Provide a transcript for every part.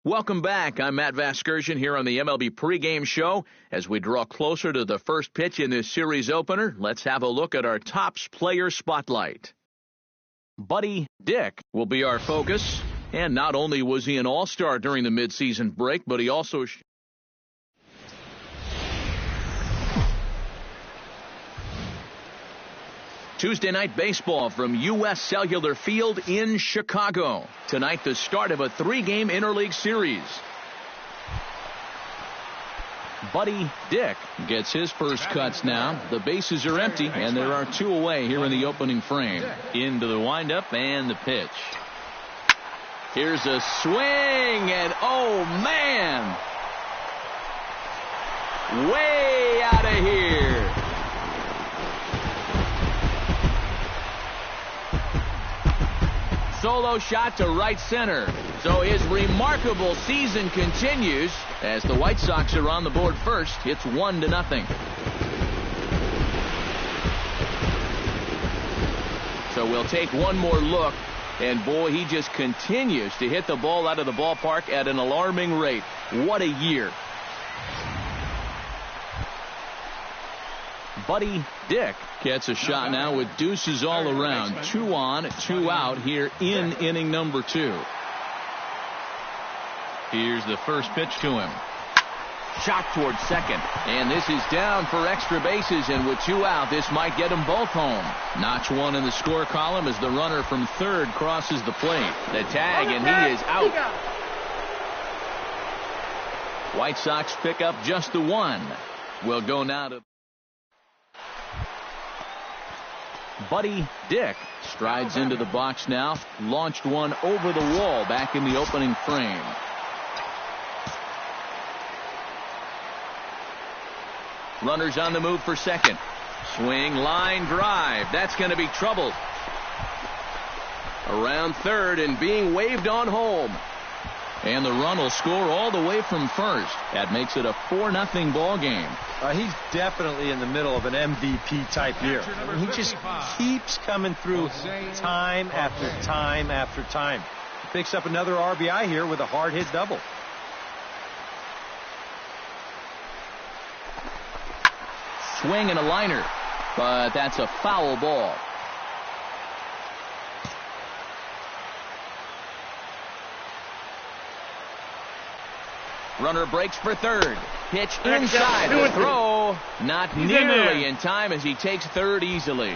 Welcome back. I'm Matt Vasgersian here on the MLB pregame show. As we draw closer to the first pitch in this series opener, let's have a look at our Topps player spotlight. Buddy Dick will be our focus. And not only was he an all-star during the midseason break, but he also... Tuesday night baseball from U.S. Cellular Field in Chicago. Tonight, the start of a 3-game interleague series. Buddy Dick gets his first cuts now. The bases are empty, and there are 2 away here in the opening frame. Into the windup and the pitch. Here's a swing, and oh, man! Way out of here. Solo shot to right center. So his remarkable season continues as the White Sox are on the board first. It's 1-0. So we'll take one more look. And boy, he just continues to hit the ball out of the ballpark at an alarming rate. What a year. Buddy Dick gets a shot now with deuces all around. 2 on, 2 out here in inning number 2. Here's the first pitch to him. Shot towards second. And this is down for extra bases, and with 2 out, this might get them both home. Notch 1 in the score column as the runner from third crosses the plate. The tag, and he is out. White Sox pick up just the 1. We'll go now to Buddy Dick. Strides into the box now. Launched one over the wall back in the opening frame. Runners on the move for second. Swing, line drive. That's going to be trouble. Around third and being waved on home. And the run will score all the way from first. That makes it a 4-0 ball game. He's definitely in the middle of an MVP type year. He just keeps coming through time after time after time. He picks up another RBI here with a hard hit double. Swing and a liner, but that's a foul ball. Runner breaks for third. Pitch inside. The throw not nearly in time as he takes third easily.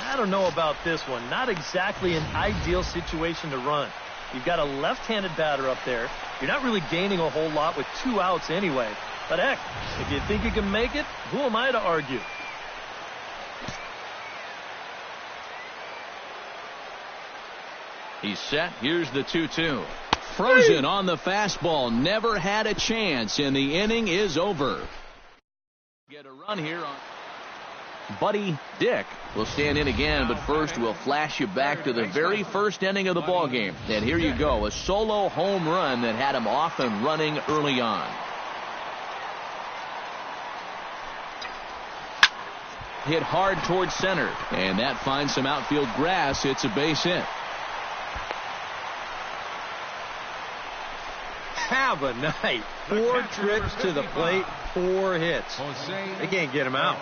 I don't know about this one. Not exactly an ideal situation to run. You've got a left-handed batter up there. You're not really gaining a whole lot with 2 outs anyway. But heck, if you think you can make it, who am I to argue? He's set. Here's the 2-2. Frozen on the fastball. Never had a chance, and the inning is over. Get a run here on Buddy Dick will stand in again, but first we'll flash you back to the very first inning of the ball game. And here you go, a solo home run that had him off and running early on. Hit hard towards center, and that finds some outfield grass. It's a base hit. Have a night. 4 trips to the plate, 4 hits. They can't get him out.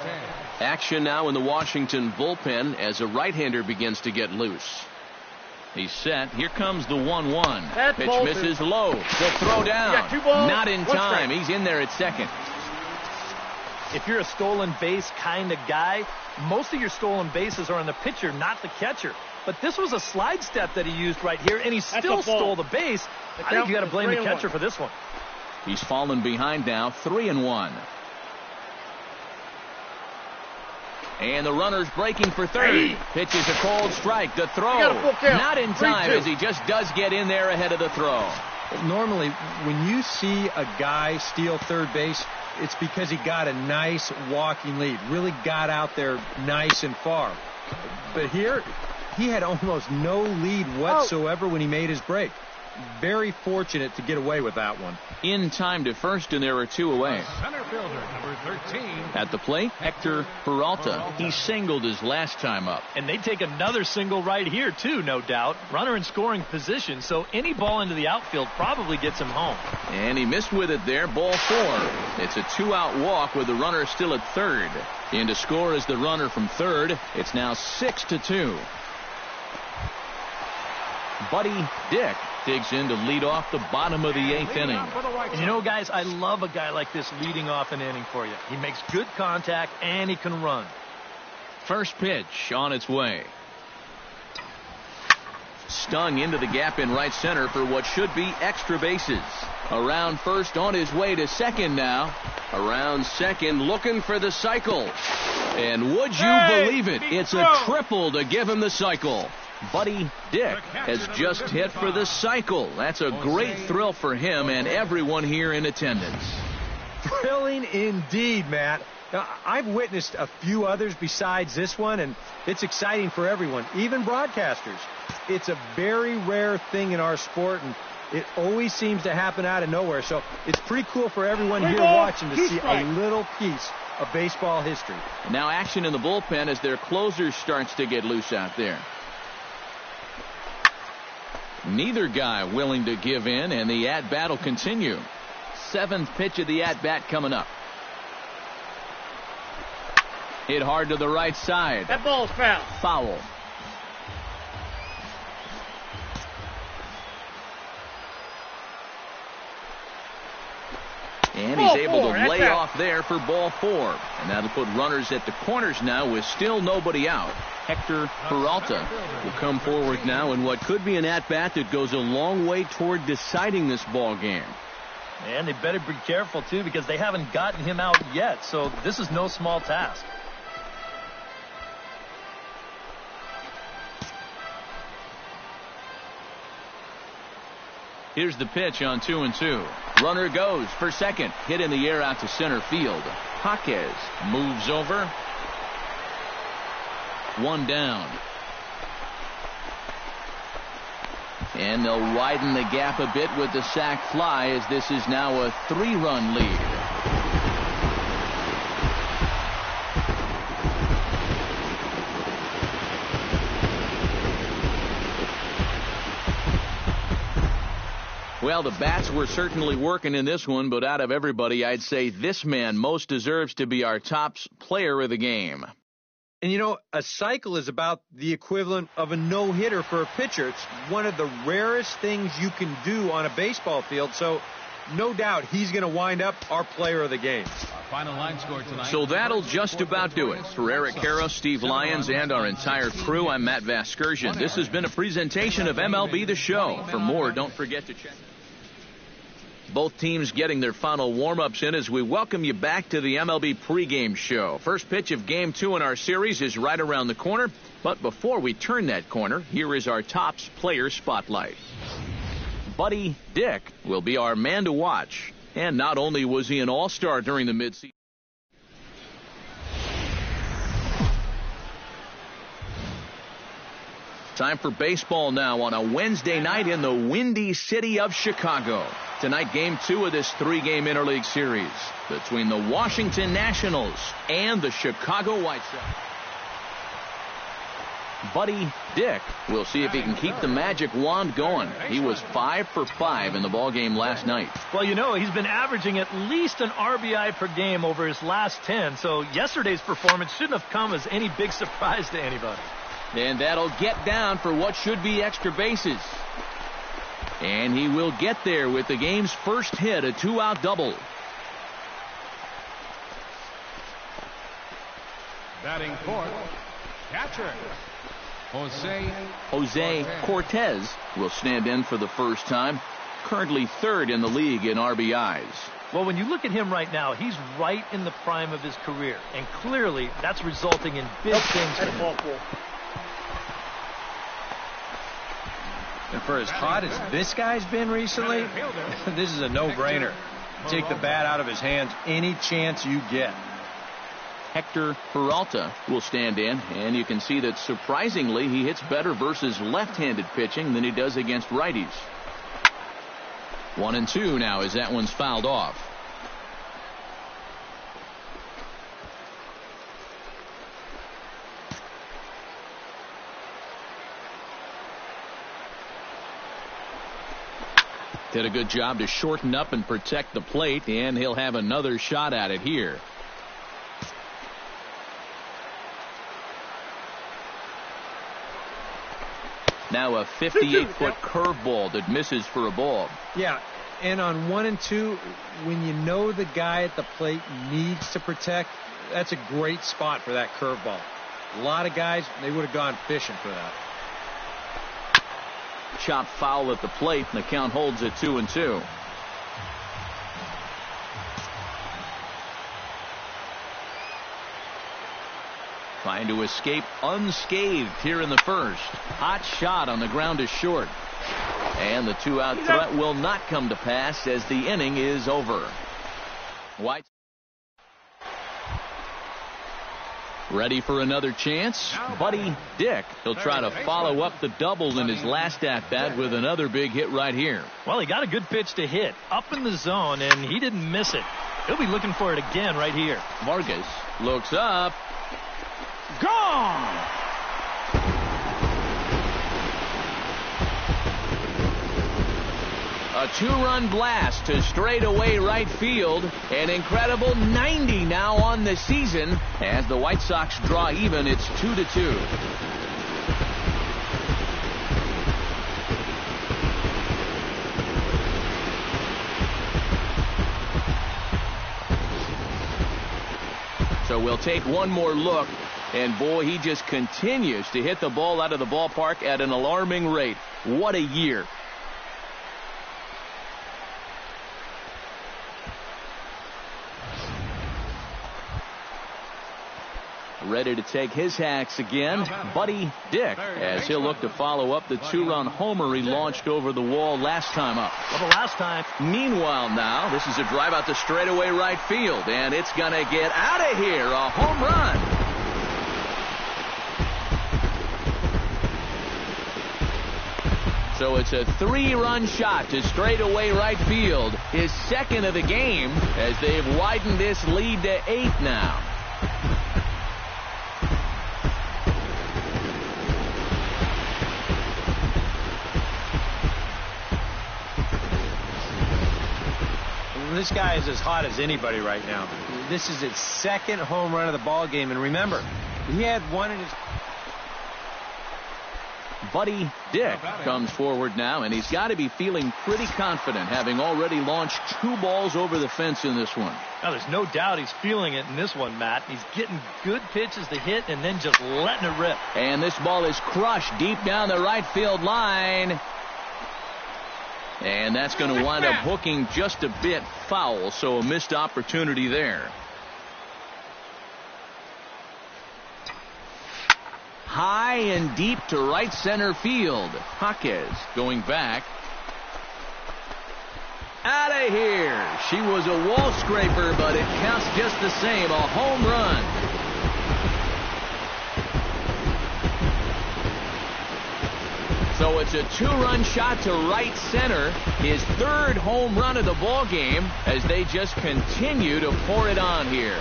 Action now in the Washington bullpen as a right-hander begins to get loose. He's set. Here comes the 1-1. Pitch misses low. The throw down. Not in time. He's in there at second. If you're a stolen base kind of guy, most of your stolen bases are on the pitcher, not the catcher. But this was a slide step that he used right here, and he still stole the base. I think you got to blame the catcher for this one. He's fallen behind now, 3-1. And the runner's breaking for third. Pitches a cold strike. The throw not in time as he just does get in there ahead of the throw. Normally, when you see a guy steal third base, it's because he got a nice walking lead. Really got out there nice and far. But here, he had almost no lead whatsoever when he made his break. very fortunate to get away with that one. In time to first, and there are 2 away. Center fielder, number 13. At the plate, Hector Peralta. He singled his last time up. And they take another single right here, too, no doubt. Runner in scoring position, so any ball into the outfield probably gets him home. And he missed with it there, ball 4. It's a 2-out walk with the runner still at third. In to score is the runner from third. It's now 6-2. Buddy Dick digs in to lead off the bottom of the 8th inning. And you know, guys, I love a guy like this leading off an inning for you. He makes good contact, and he can run. First pitch on its way. Stung into the gap in right center for what should be extra bases. Around first, on his way to second now. Around second, looking for the cycle. And would you believe it? It's a triple to give him the cycle. Buddy Dick has just hit for the cycle. That's a great thrill for him and everyone here in attendance. Thrilling indeed, Matt. Now, I've witnessed a few others besides this one, and it's exciting for everyone, even broadcasters. It's a very rare thing in our sport, and it always seems to happen out of nowhere. So it's pretty cool for everyone here watching to see a little piece of baseball history. Now action in the bullpen as their closer starts to get loose out there. Neither guy willing to give in, and the at-bat will continue. 7th pitch of the at-bat coming up. Hit hard to the right side. That ball's foul. Foul. And he's able to lay off there for ball 4. And that'll put runners at the corners now with still nobody out. Hector Peralta will come forward now in what could be an at-bat that goes a long way toward deciding this ball game. And they better be careful, too, because they haven't gotten him out yet. So this is no small task. Here's the pitch on 2-2. Runner goes for second. Hit in the air out to center field. Jaquez moves over. 1 down. And they'll widen the gap a bit with the sac fly as this is now a 3-run lead. Well, the bats were certainly working in this one, but out of everybody, I'd say this man most deserves to be our top player of the game. And, you know, a cycle is about the equivalent of a no-hitter for a pitcher. It's one of the rarest things you can do on a baseball field, so no doubt he's going to wind up our player of the game. Final line score tonight. So that'll just about do it. For Eric Karros, Steve Lyons, and our entire crew, I'm Matt Vasgersian. This has been a presentation of MLB The Show. For more, don't forget to check. Both teams getting their final warm-ups in as we welcome you back to the MLB pregame show. First pitch of Game 2 in our series is right around the corner. But before we turn that corner, here is our Topps player spotlight. Buddy Dick will be our man to watch. And not only was he an all-star during the midseason. Time for baseball now on a Wednesday night in the windy city of Chicago. Tonight, Game 2 of this 3-game interleague series between the Washington Nationals and the Chicago White Sox. Buddy Dick will see if he can keep the magic wand going. He was 5 for 5 in the ballgame last night. Well, you know, he's been averaging at least an RBI per game over his last 10, so yesterday's performance shouldn't have come as any big surprise to anybody. And that'll get down for what should be extra bases. And he will get there with the game's first hit, a 2-out double. Batting fourth, catcher Jose Cortez will stand in for the first time. Currently 3rd in the league in RBIs. Well, when you look at him right now, he's right in the prime of his career. And clearly, that's resulting in big things for him. And for as hot as this guy's been recently, this is a no-brainer. Take the bat out of his hands any chance you get. Hector Peralta will stand in, and you can see that surprisingly he hits better versus left-handed pitching than he does against righties. 1-2 now as that one's fouled off. Did a good job to shorten up and protect the plate, and he'll have another shot at it here. Now a 58-foot curveball that misses for a ball. Yeah, and on 1 and 2, when you know the guy at the plate needs to protect, that's a great spot for that curveball. A lot of guys, they would have gone fishing for that. Chop foul at the plate, and the count holds at 2-2. Trying to escape unscathed here in the first. Hot shot on the ground is short. And the 2-out threat will not come to pass as the inning is over. White ready for another chance. Buddy Dick. He'll try to follow up the double in his last at-bat with another big hit right here. Well, he got a good pitch to hit up in the zone, and he didn't miss it. He'll be looking for it again right here. Vargas looks up. Gone! A 2-run blast to straightaway right field. An incredible 90 now on the season. As the White Sox draw even, it's 2-2. So we'll take one more look. And boy, he just continues to hit the ball out of the ballpark at an alarming rate. What a year. Ready to take his hacks again, Buddy Dick, as he'll look to follow up the 2-run homer he launched over the wall last time up. Well, the last time. Meanwhile now, this is a drive out to straightaway right field, and it's going to get out of here. A home run. So it's a 3-run shot to straightaway right field, his second of the game, as they've widened this lead to 8 now. This guy is as hot as anybody right now. This is his second home run of the ball game, and remember, he had one in his... Buddy Dick comes forward now, and he's got to be feeling pretty confident, having already launched 2 balls over the fence in this one. Now, there's no doubt he's feeling it in this one, Matt. He's getting good pitches to hit and then just letting it rip. And this ball is crushed deep down the right field line. And that's going to wind up hooking just a bit foul, so a missed opportunity there. High and deep to right center field. Jaquez going back. Out of here. She was a wall scraper, but it counts just the same. A home run. So it's a 2-run shot to right center. His 3rd home run of the ball game as they just continue to pour it on here.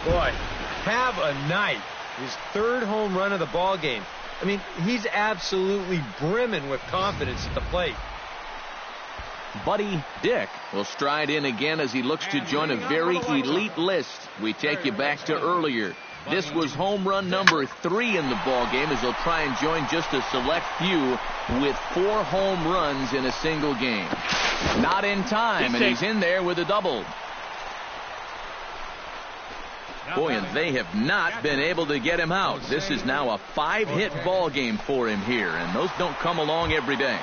Boy, have a night. His 3rd home run of the ball game. I mean, he's absolutely brimming with confidence at the plate. Buddy Dick will stride in again as he looks to join a very elite list. We take you back to earlier. This was home run number 3 in the ball game as he'll try and join just a select few with 4 home runs in a single game. Not in time, and he's in there with a double. Boy, and they have not been able to get him out. This is now a 5-hit ball game for him here, and those don't come along every day.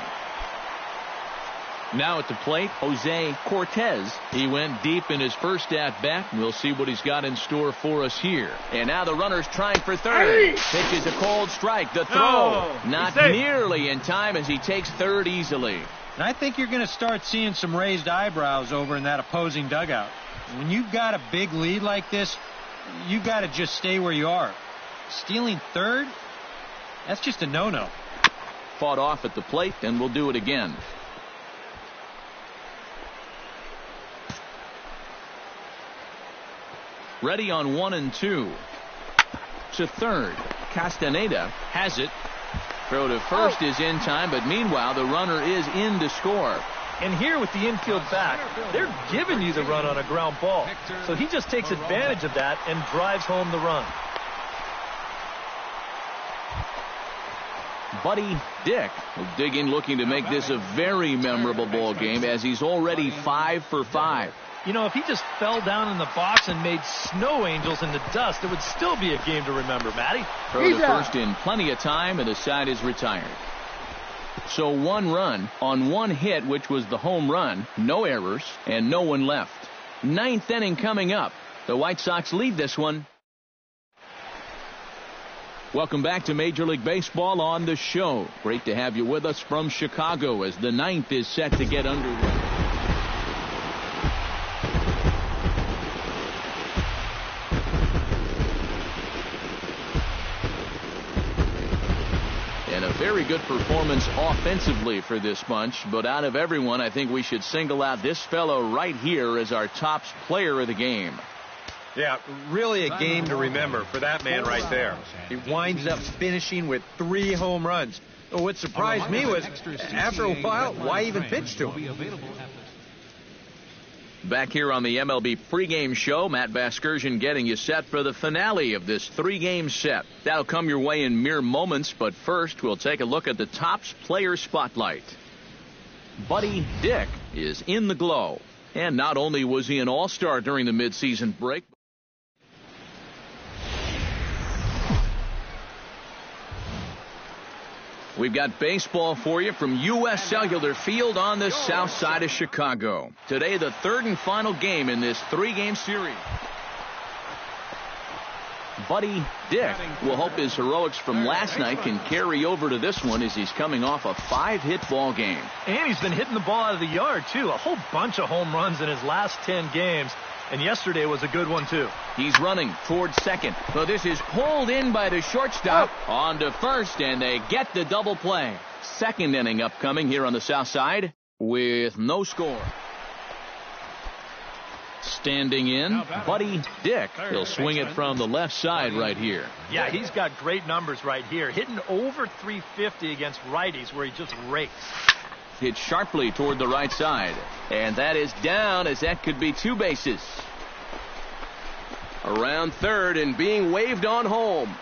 Now at the plate, Jose Cortez. He went deep in his first at-bat. We'll see what he's got in store for us here. And now the runner's trying for third. Pitches a cold strike. The throw. Not nearly in time as he takes third easily. And I think you're going to start seeing some raised eyebrows over in that opposing dugout. When you've got a big lead like this, you got to just stay where you are. Stealing third? That's just a no-no. Fought off at the plate, and we'll do it again. Ready on 1 and 2. To third. Castaneda has it. Throw to first is in time, but meanwhile the runner is in to score. And here with the infield back, they're giving you the run on a ground ball. So he just takes advantage of that and drives home the run. Buddy Dick will dig in, looking to make this a very memorable ball game, as he's already 5 for 5. You know, if he just fell down in the box and made snow angels in the dust, it would still be a game to remember, Matty. Throw to first in plenty of time, and the side is retired. So 1 run on 1 hit, which was the home run, no errors, and no one left. 9th inning coming up. The White Sox lead this one. Welcome back to Major League Baseball on the show. Great to have you with us from Chicago as the 9th is set to get underway. And a very good performance offensively for this bunch, but out of everyone, I think we should single out this fellow right here as our top player of the game. Yeah, really a game to remember for that man right there. He winds up finishing with 3 home runs. What surprised me was, after a while, why even pitch to him? Back here on the MLB pregame show, Matt Vasgersian getting you set for the finale of this 3-game set. That'll come your way in mere moments, but first we'll take a look at the Topps Player Spotlight. Buddy Dick is in the glow. And not only was he an all-star during the midseason break, we've got baseball for you from U.S. Cellular Field on the south side of Chicago. Today, the 3rd and final game in this 3-game series. Buddy Dick will hope his heroics from last night can carry over to this one, as he's coming off a 5-hit ball game. And he's been hitting the ball out of the yard, too. A whole bunch of home runs in his last 10 games. And yesterday was a good one, too. He's running towards second. So this is pulled in by the shortstop. On to first, and they get the double play. 2nd inning upcoming here on the south side with no score. Standing in, Buddy Dick. He'll swing it from the left side right here. Yeah, he's got great numbers right here. Hitting over 350 against righties, where he just rakes. Hit sharply toward the right side. And that is down, as that could be 2 bases. Around third and being waved on home.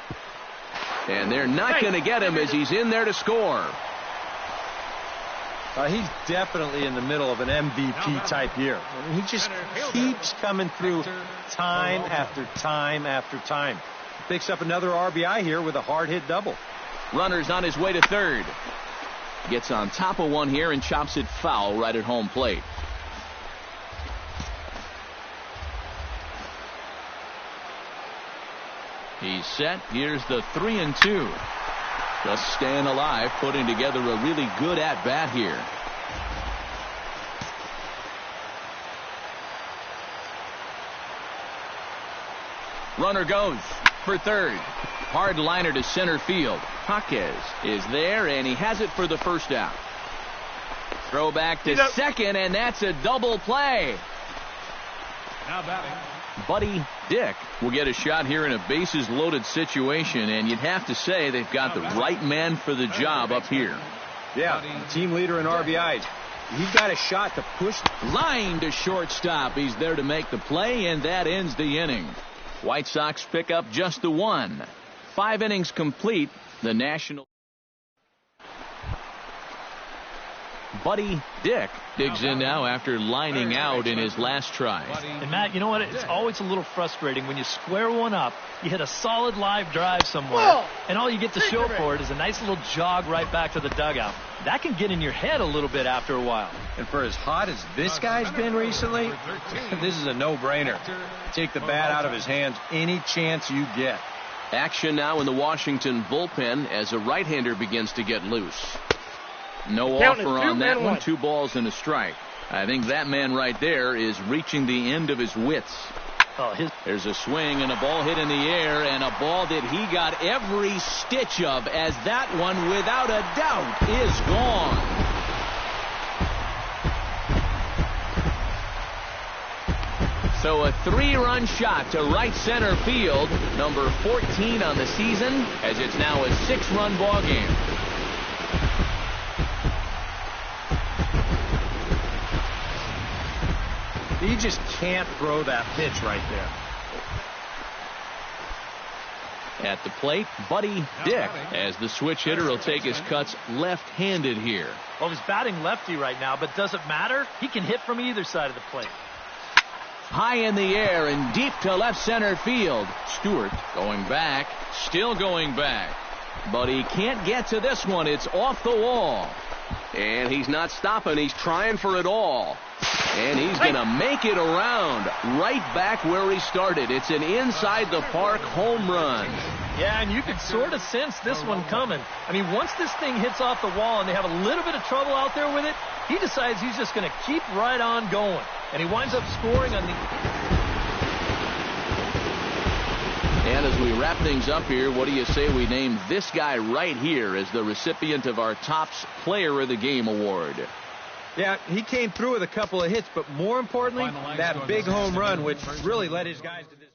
And they're not going to get him, as he's in there to score. He's definitely in the middle of an MVP type year. He just keeps coming through time after time after time. Picks up another RBI here with a hard hit double. Runner's on his way to third. Gets on top of one here and chops it foul right at home plate. He's set. Here's the 3-2. Just staying alive, putting together a really good at-bat here. Runner goes for third. Hard liner to center field. Jaquez is there, and he has it for the first out. Throw back to second, and that's a double play. Now batting, Buddy Dick will get a shot here in a bases-loaded situation, and you'd have to say they've got the right man for the job up here. Yeah, team leader in RBIs. He's got a shot to push. Line to shortstop. He's there to make the play, and that ends the inning. White Sox pick up just the 1. 5 innings complete. The National. Buddy Dick digs in now after lining out in his last try. And Matt, you know what? It's always a little frustrating when you square one up, you hit a solid live drive somewhere, and all you get to show for it is a nice little jog right back to the dugout. That can get in your head a little bit after a while. And for as hot as this guy's been recently, this is a no-brainer. Take the bat out of his hands any chance you get. Action now in the Washington bullpen as a right-hander begins to get loose. No offer on that one. 2 balls and a strike. I think that man right there is reaching the end of his wits. There's a swing and a ball hit in the air, and a ball that he got every stitch of, as that one, without a doubt, is gone. So a 3-run shot to right center field, number 14 on the season, as it's now a 6-run ball game. You just can't throw that pitch right there. At the plate, Buddy Dick, as the switch hitter will take his cuts left-handed here. Well, he's batting lefty right now, but does it matter? He can hit from either side of the plate. High in the air and deep to left center field. Stewart going back, still going back. But he can't get to this one. It's off the wall. And he's not stopping. He's trying for it all. And he's going to make it around right back where he started. It's an inside-the-park home run. Yeah, and you can sort of sense this one coming. I mean, once this thing hits off the wall and they have a little bit of trouble out there with it, he decides he's just going to keep right on going. And he winds up scoring on the... And as we wrap things up here, what do you say we name this guy right here as the recipient of our Topps Player of the Game award? Yeah, he came through with a couple of hits, but more importantly, that big home run, which really led his guys to this.